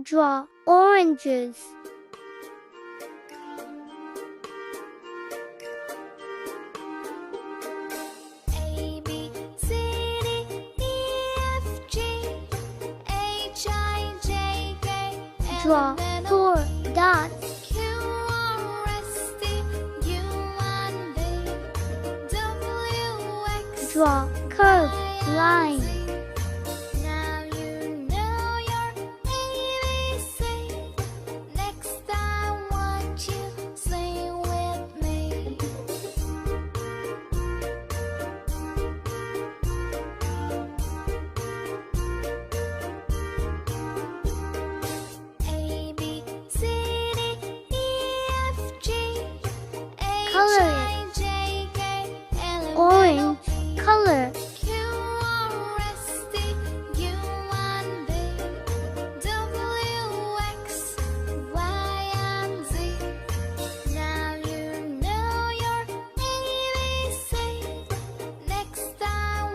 Draw oranges. A, B, C, D, E, F, G, H, I, J, K, Draw L, M, N, O, 4 dots. Q, R, S, T, U, N, V, W, X, Draw curved lines. Now you know your ABC. Next I want you to sing with me. A, B, C, D, E, F, G, H, Color I, J, K, L, M, N, O, Orange P, color. Q, R, S, T, U, N, V, W, X, Y, and Z. Now you know your ABC. Next I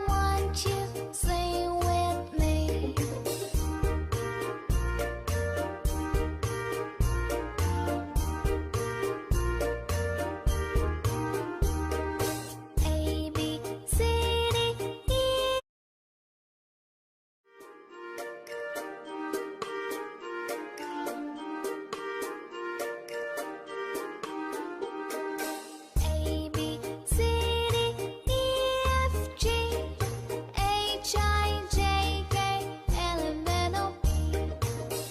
want you to sing with me. A, B, C, D, E. A, B, C, D, E, F, G, H, I, J, K, L, M, N, O, P,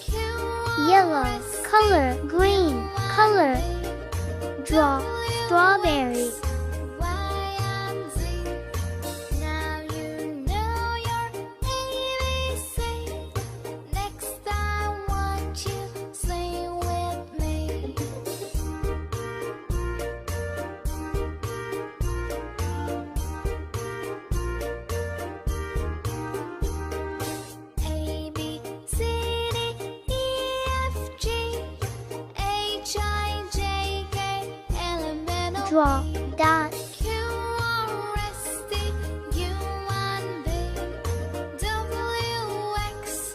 Q, R, Yellow S, T, color. Green U, color. N, V, Draw W, strawberry. X, Y, and Z. Now you know your ABC. Next I want you to sing with me. A, B, C, D, E, F, G, H, I, J, K, L, M, N, O, Draw P, dots. Q, R, S, T, U, N, V, W, X,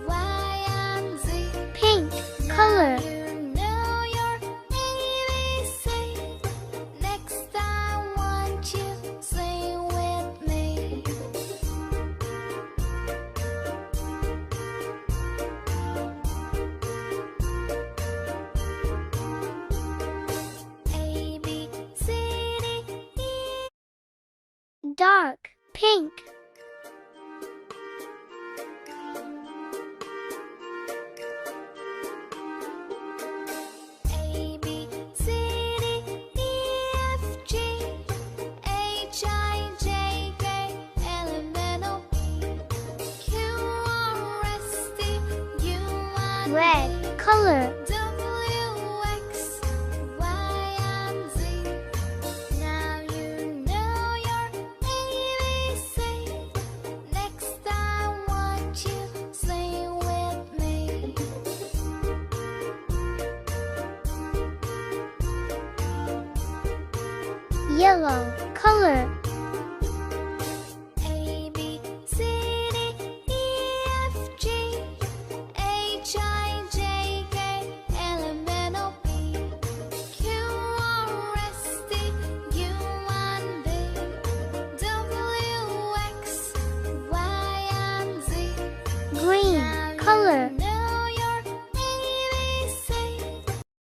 Y, and Z. Pink Now color. you know your ABC. Next I want you to sing with me. A, B, C, D, E. Dark pink. A, B, C, D, E, F, G, H, I, J, K, L, M, N, O, P, Q, R, S, T, U, N, Red V, color. W, X, Y, and Z. Now you know your ABC. Next I want you to sing with me. Yellow color.